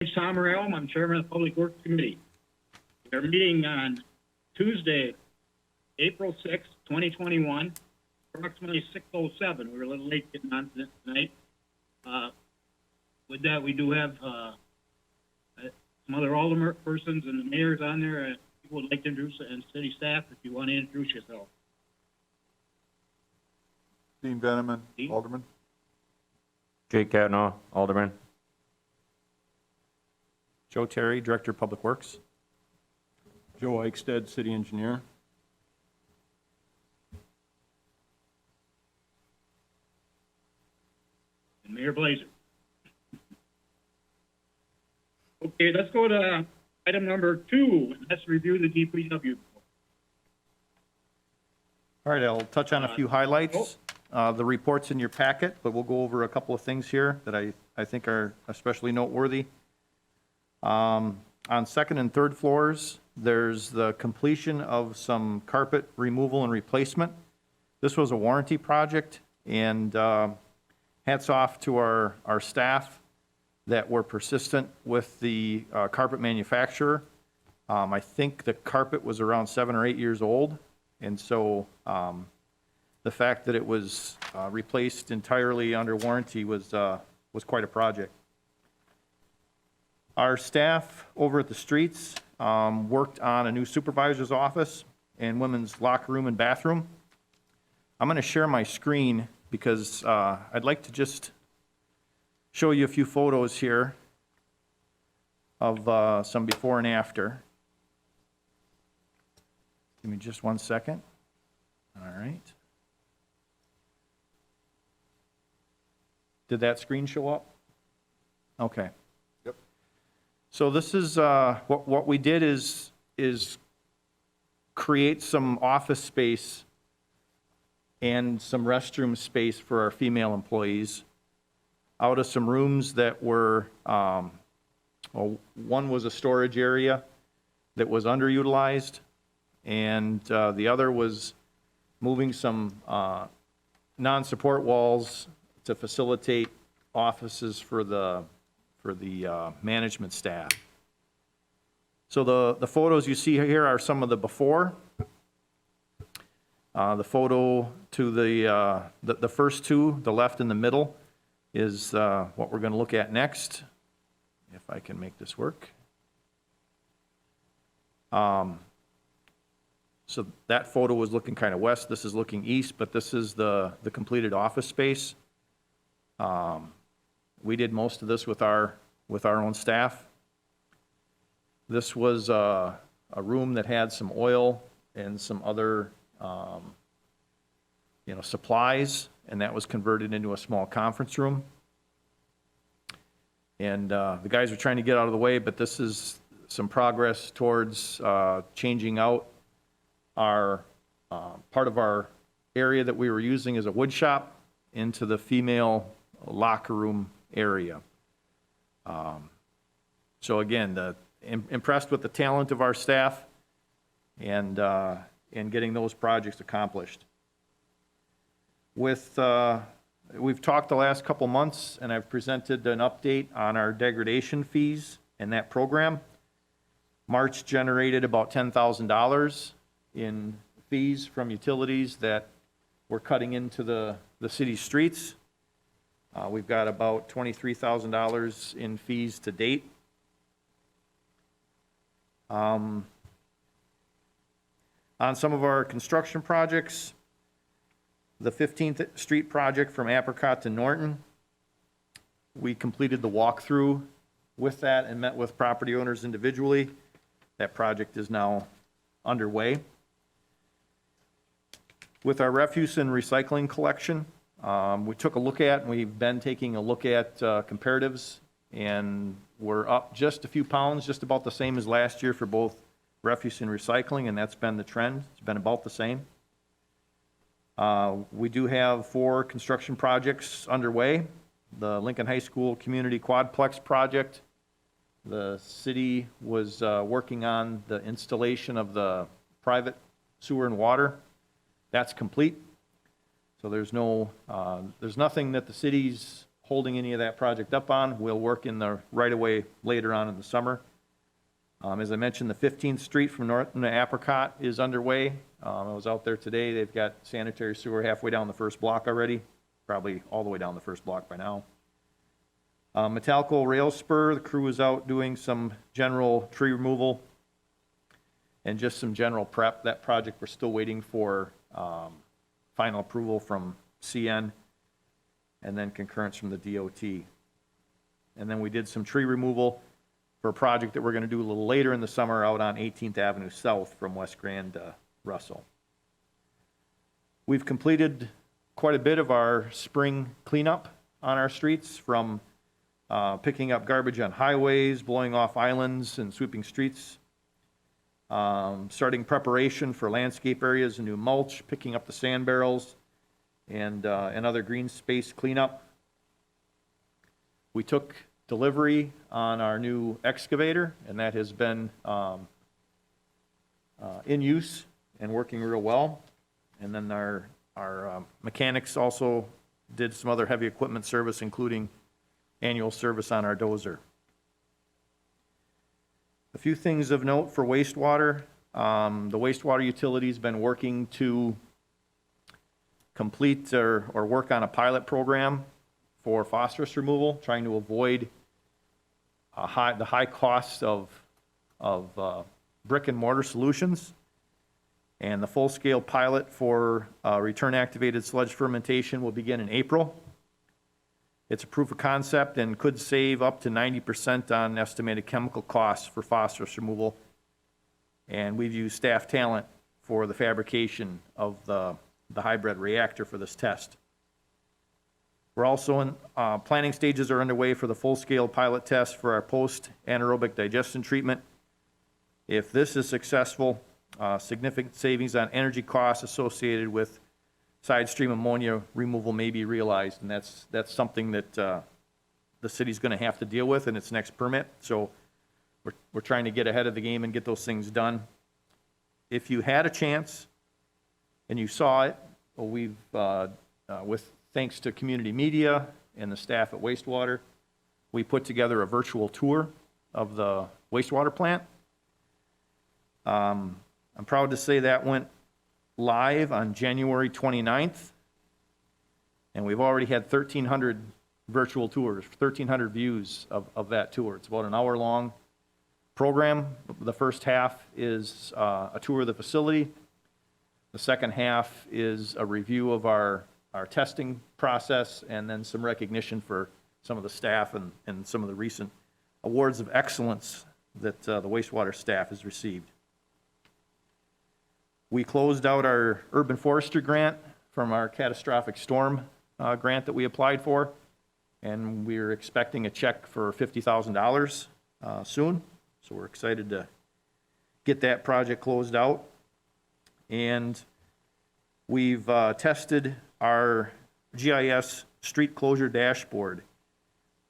name's Tom Morello. I'm chairman of the Public Works Committee. We are meeting on Tuesday, April 6th, 2021, approximately 6:07. We were a little late getting on to this tonight. With that, we do have some other alderman persons and the mayors on there. People would like to introduce, and city staff, if you want to introduce yourself. Dean Veneman, Dean? Alderman. Jake Catnaugh, Alderman. Joe Terry, Director of Public Works. Joe Eichstead, City Engineer. And Mayor Blazer. Okay, let's go to item number 2. Let's review the DPW. All right, I'll touch on a few highlights. The report's in your packet, but we'll go over a couple of things here that I think are especially noteworthy. On second and third floors, there's the completion of some carpet removal and replacement. This was a warranty project, and hats off to our staff that were persistent with the carpet manufacturer. I think the carpet was around 7 or 8 years old, and so the fact that it was replaced entirely under warranty was quite a project. Our staff over at the streets worked on a new supervisor's office and women's locker room and bathroom. I'm going to share my screen because I'd like to just show you a few photos here of some before and after. Give me just 1 second. All right. Did that screen show up? Okay. Yep. So this is what we did is create some office space and some restroom space for our female employees out of some rooms that were, one was a storage area that was underutilized, and the other was moving some non-support walls to facilitate offices for the management staff. So the photos you see here are some of the before. The photo to the first two, the left and the middle, is what we're going to look at next, if I can make this work. So that photo was looking kind of west, this is looking east, but this is the completed office space. We did most of this with our own staff. This was a room that had some oil and some other supplies, and that was converted into a small conference room. And the guys are trying to get out of the way, but this is some progress towards changing out our part of our area that we were using as a wood shop into the female locker room area. So again, impressed with the talent of our staff and getting those projects accomplished. We've talked the last couple months, and I've presented an update on our degradation fees in that program. March generated about $10,000 in fees from utilities that we're cutting into the city streets. We've got about $23,000 in fees to date. On some of our construction projects, the 15th Street project from Apricot to Norton, we completed the walkthrough with that and met with property owners individually. That project is now underway. With our refuse and recycling collection, we took a look at, and we've been taking a look at comparatives, and we're up just a few pounds, just about the same as last year for both refuse and recycling, and that's been the trend. It's been about the same. We do have 4 construction projects underway. The Lincoln High School Community Quadplex project. The city was working on the installation of the private sewer and water. That's complete. So there's nothing that the city's holding any of that project up on. We'll work in the right-of-way later on in the summer. As I mentioned, the 15th Street from Norton to Apricot is underway. I was out there today. They've got sanitary sewer halfway down the first block already, probably all the way down the first block by now. Metalco Rail Spur, the crew is out doing some general tree removal and just some general prep. That project, we're still waiting for final approval from CN and then concurrence from the DOT. And then we did some tree removal for a project that we're going to do a little later in the summer out on 18th Avenue South from West Grand to Russell. We've completed quite a bit of our spring cleanup on our streets, from picking up garbage on highways, blowing off islands and sweeping streets, starting preparation for landscape areas and new mulch, picking up the sand barrels and other green space cleanup. We took delivery on our new excavator, and that has been in use and working real well. And then our mechanics also did some other heavy equipment service, including annual service on our dozer. A few things of note for wastewater. The wastewater utility's been working to complete or work on a pilot program for phosphorus removal, trying to avoid the high costs of brick and mortar solutions. And the full-scale pilot for return-activated sludge fermentation will begin in April. It's a proof of concept and could save up to 90% on estimated chemical costs for phosphorus removal. And we've used staff talent for the fabrication of the hybrid reactor for this test. We're also in planning stages are underway for the full-scale pilot test for our post-anaerobic digestion treatment. If this is successful, significant savings on energy costs associated with side stream ammonia removal may be realized, and that's something that the city's going to have to deal with in its next permit. So we're trying to get ahead of the game and get those things done. If you had a chance and you saw it, well, we've with thanks to community media and the staff at Wastewater, we put together a virtual tour of the wastewater plant. I'm proud to say that went live on January 29th, and we've already had 1,300 virtual tours, 1,300 views of that tour. It's about an hour-long program. The first half is a tour of the facility. The second half is a review of our testing process, and then some recognition for some of the staff and some of the recent awards of excellence that the wastewater staff has received. We closed out our urban forestry grant from our catastrophic storm grant that we applied for, and we're expecting a check for $50,000 soon. So we're excited to get that project closed out. And we've tested our GIS street closure dashboard,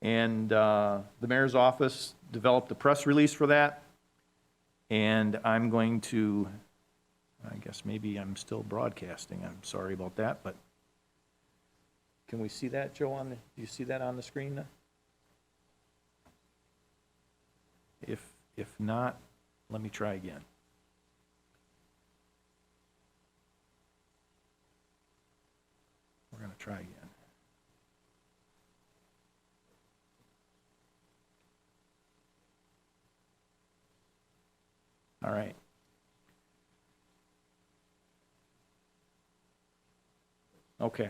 and the mayor's office developed a press release for that. And I'm going to, I guess maybe I'm still broadcasting. I'm sorry about that, but can we see that, Joe? Do you see that on the screen? If not, let me try again. We're going to try again. All right. Okay.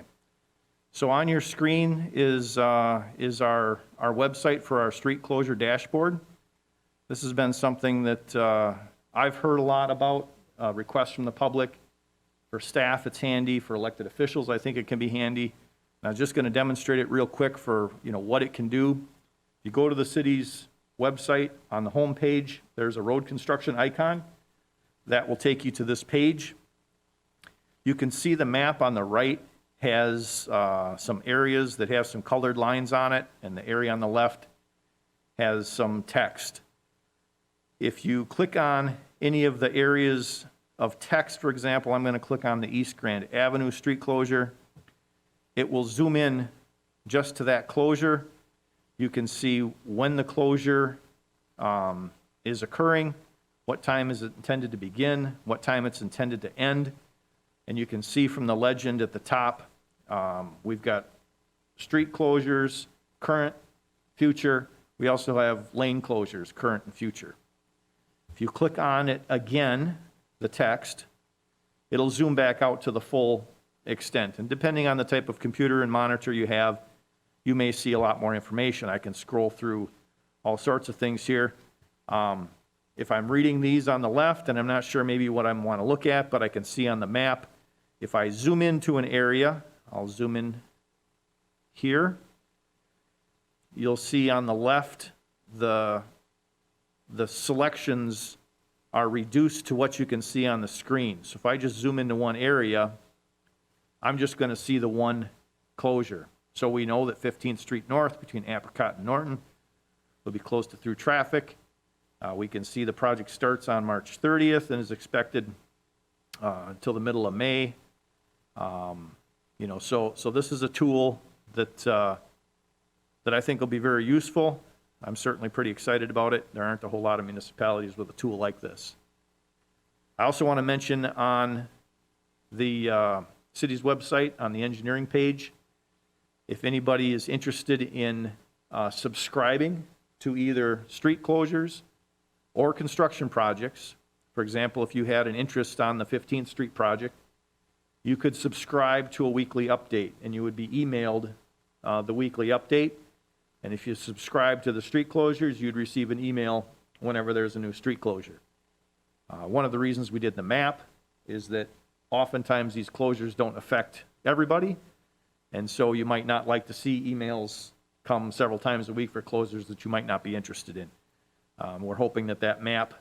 So on your screen is our website for our street closure dashboard. This has been something that I've heard a lot about, requests from the public. For staff, it's handy. For elected officials, I think it can be handy. And I was just going to demonstrate it real quick for what it can do. If you go to the city's website, on the home page, there's a road construction icon. That will take you to this page. You can see the map on the right has some areas that have some colored lines on it, and the area on the left has some text. If you click on any of the areas of text, for example, I'm going to click on the East Grand Avenue street closure. It will zoom in just to that closure. You can see when the closure is occurring, what time is it intended to begin, what time it's intended to end. And you can see from the legend at the top, we've got street closures, current, future. We also have lane closures, current and future. If you click on it again, the text, it'll zoom back out to the full extent. And depending on the type of computer and monitor you have, you may see a lot more information. I can scroll through all sorts of things here. If I'm reading these on the left, and I'm not sure maybe what I want to look at, but I can see on the map, if I zoom into an area, I'll zoom in here. You'll see on the left, the selections are reduced to what you can see on the screen. So if I just zoom into one area, I'm just going to see the one closure. So we know that 15th Street North between Apricot and Norton will be closed to through traffic. We can see the project starts on March 30th and is expected until the middle of May. So this is a tool that I think will be very useful. I'm certainly pretty excited about it. There aren't a whole lot of municipalities with a tool like this. I also want to mention on the city's website, on the engineering page, if anybody is interested in subscribing to either street closures or construction projects, for example, if you had an interest on the 15th Street project, you could subscribe to a weekly update, and you would be emailed the weekly update. And if you subscribe to the street closures, you'd receive an email whenever there's a new street closure. One of the reasons we did the map is that oftentimes these closures don't affect everybody, and so you might not like to see emails come several times a week for closures that you might not be interested in. We're hoping that that map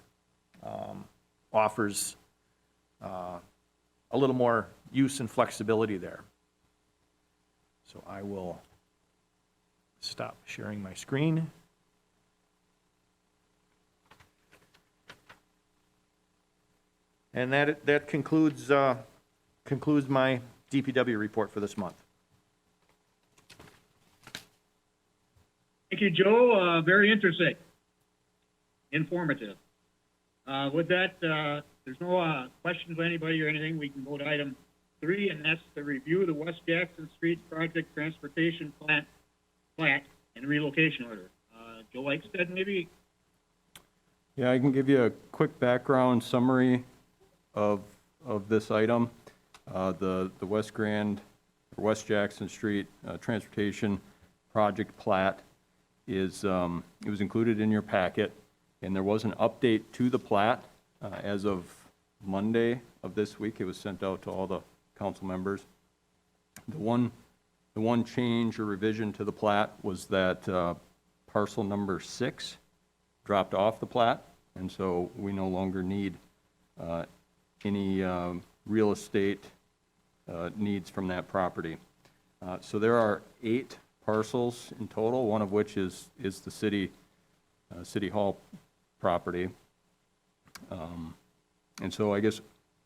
offers a little more use and flexibility there. So I will stop sharing my screen. And that concludes my DPW report for this month. Thank you, Joe. Very interesting. Informative. With that, there's no questions by anybody or anything. We can go to item 3, and that's the review of the West Jackson Street Project Transportation Plat and relocation order. Joe Eichstead, maybe? Yeah, I can give you a quick background summary of this item. The West Jackson Street Transportation Project Plat is, it was included in your packet, and there was an update to the plat as of Monday of this week. It was sent out to all the council members. The one change or revision to the plat was that parcel number 6 dropped off the plat, and so we no longer need any real estate needs from that property. So there are 8 parcels in total, one of which is the city hall property. And so I guess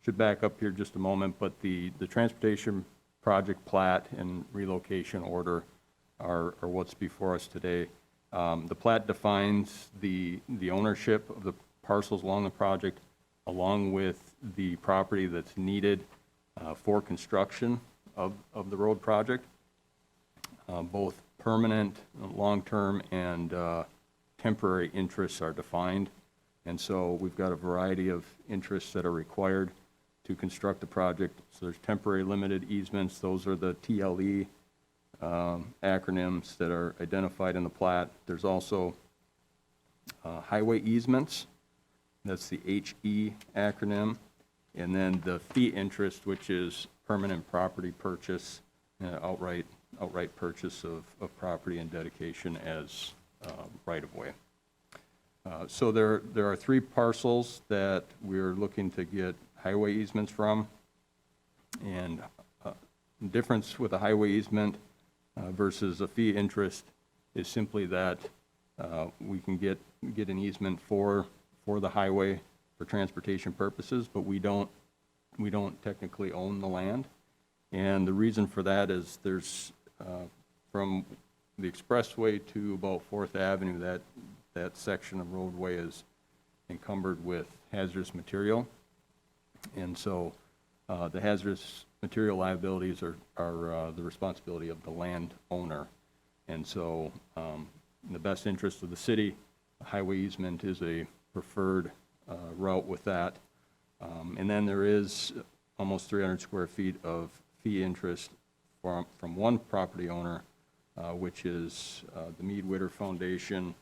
should back up here just a moment, but the transportation project plat and relocation order are what's before us today. The plat defines the ownership of the parcels along the project, along with the property that's needed for construction of the road project. Both permanent, long-term, and temporary interests are defined. And so we've got a variety of interests that are required to construct the project. So there's temporary limited easements. Those are the TLE acronyms that are identified in the plat. There's also highway easements. That's the HE acronym. And then the fee interest, which is permanent property purchase, outright purchase of property and dedication as right-of-way. So there are 3 parcels that we're looking to get highway easements from. And the difference with a highway easement versus a fee interest is simply that we can get an easement for the highway for transportation purposes, but we don't technically own the land. And the reason for that is there's from the expressway to about Fourth Avenue, that section of roadway is encumbered with hazardous material. And so the hazardous material liabilities are the responsibility of the landowner. And so in the best interest of the city, a highway easement is a preferred route with that. And then there is almost 300 square feet of fee interest from one property owner, which is the Mead Witter Foundation,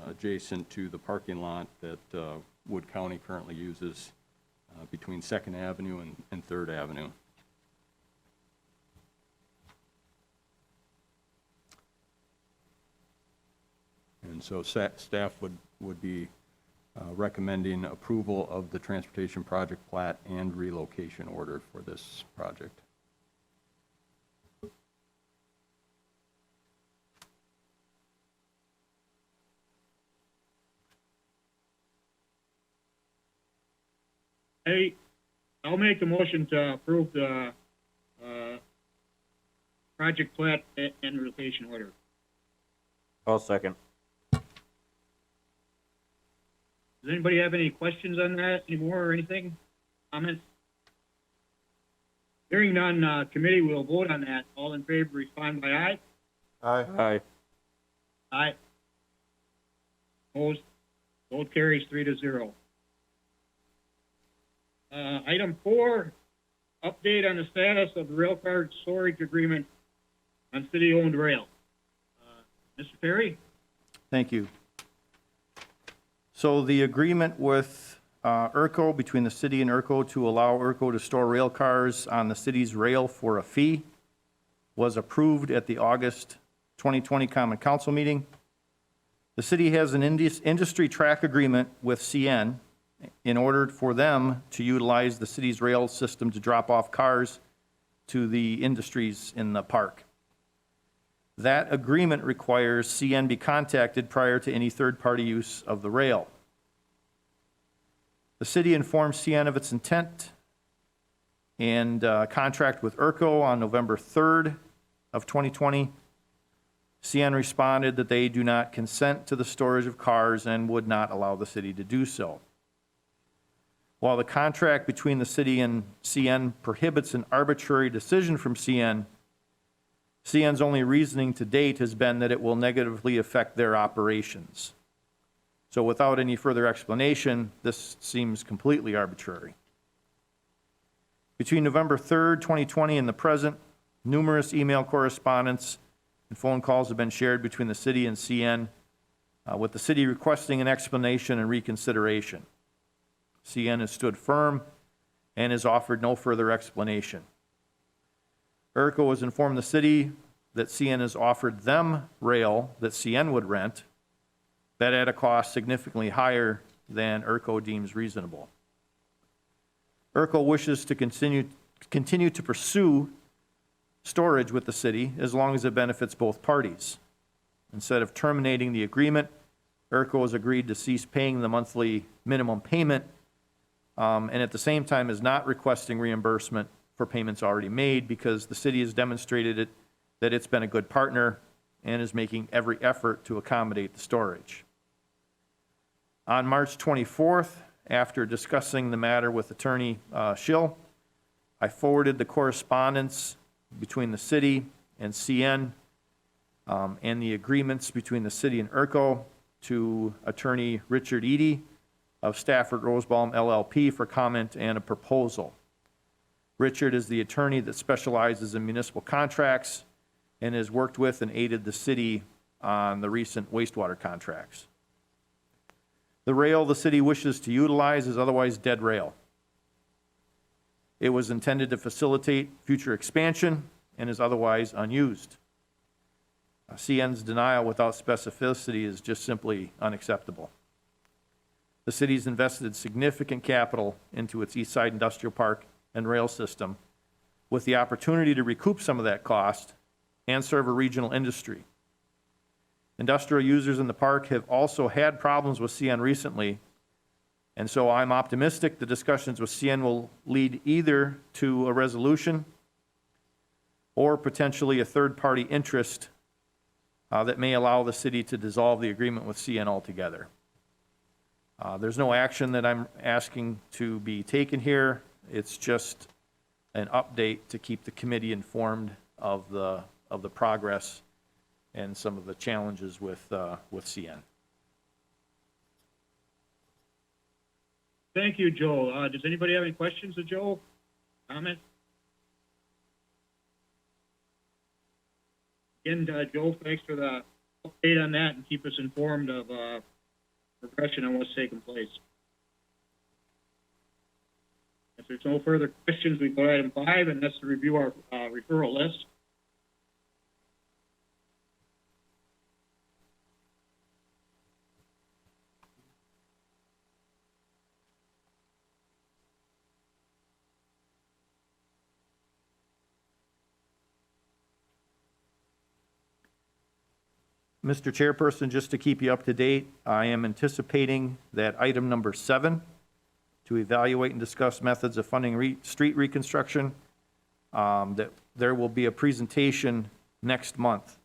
adjacent to the parking lot that Wood County currently uses between 2nd Avenue and 3rd Avenue. And so staff would be recommending approval of the transportation project plat and relocation order for this project. Hey, I'll make a motion to approve the project plat and relocation order. I'll second. Does anybody have any questions on that anymore or anything? Comments? Hearing none, committee will vote on that. All in favor, respond by aye. Aye. Aye. Opposed? Vote carries 3-0. Item 4, update on the status of the rail car storage agreement on city-owned rail. Mr. Perry? Thank you. So the agreement with ERCO, between the city and ERCO to allow ERCO to store rail cars on the city's rail for a fee was approved at the August 2020 Common Council meeting. The city has an industry track agreement with CN in order for them to utilize the city's rail system to drop off cars to the industries in the park. That agreement requires CN be contacted prior to any third-party use of the rail. The city informed CN of its intent and contract with ERCO on November 3rd of 2020. CN responded that they do not consent to the storage of cars and would not allow the city to do so. While the contract between the city and CN prohibits an arbitrary decision from CN, CN's only reasoning to date has been that it will negatively affect their operations. So without any further explanation, this seems completely arbitrary. Between November 3rd, 2020 and the present, numerous email correspondence and phone calls have been shared between the city and CN, with the city requesting an explanation and reconsideration. CN has stood firm and has offered no further explanation. ERCO has informed the city that CN has offered them rail that CN would rent, that at a cost significantly higher than ERCO deems reasonable. ERCO wishes to continue to pursue storage with the city as long as it benefits both parties. Instead of terminating the agreement, ERCO has agreed to cease paying the monthly minimum payment, and at the same time is not requesting reimbursement for payments already made, because the city has demonstrated that it's been a good partner and is making every effort to accommodate the storage. On March 24th, after discussing the matter with Attorney Schill, I forwarded the correspondence between the city and CN and the agreements between the city and ERCO to Attorney Richard Eady of Stafford Rosebaum LLP for comment and a proposal. Richard is the attorney that specializes in municipal contracts and has worked with and aided the city on the recent wastewater contracts. The rail the city wishes to utilize is otherwise dead rail. It was intended to facilitate future expansion and is otherwise unused. CN's denial without specificity is just simply unacceptable. The city's invested significant capital into its East Side Industrial Park and rail system with the opportunity to recoup some of that cost and serve a regional industry. Industrial users in the park have also had problems with CN recently, and so I'm optimistic the discussions with CN will lead either to a resolution or potentially a third-party interest that may allow the city to dissolve the agreement with CN altogether. There's no action that I'm asking to be taken here. It's just an update to keep the committee informed of the progress and some of the challenges with CN. Thank you, Joe. Does anybody have any questions of Joe? Comments? Again, Joe, thanks for the update on that and keep us informed of progression on what's taking place. If there's no further questions, we go to item 5, and that's to review our referral list. Mr. Chairperson, just to keep you up to date, I am anticipating that item number 7, to evaluate and discuss methods of funding street reconstruction, that there will be a presentation next month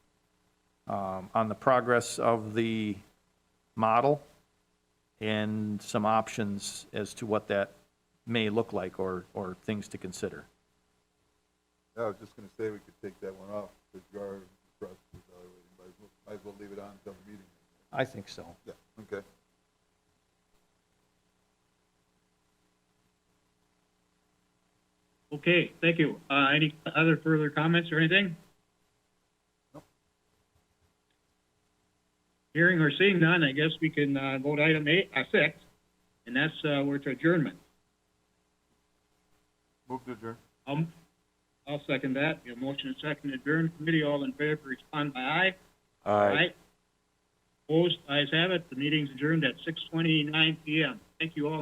on the progress of the model and some options as to what that may look like or things to consider. I was just gonna say we could take that one off, because you are trust evaluating, might as well leave it on until the meeting. I think so. Yeah, okay. Okay, thank you. Any other further comments or anything? Nope. Hearing or seeing none, I guess we can vote item 6, and that's we're to adjournment. Move to adjourn. I'll second that. We have motion and second to adjourn. Committee, all in favor, respond by aye. Aye. Opposed, ayes have it. The meeting's adjourned at 6:29 PM. Thank you all.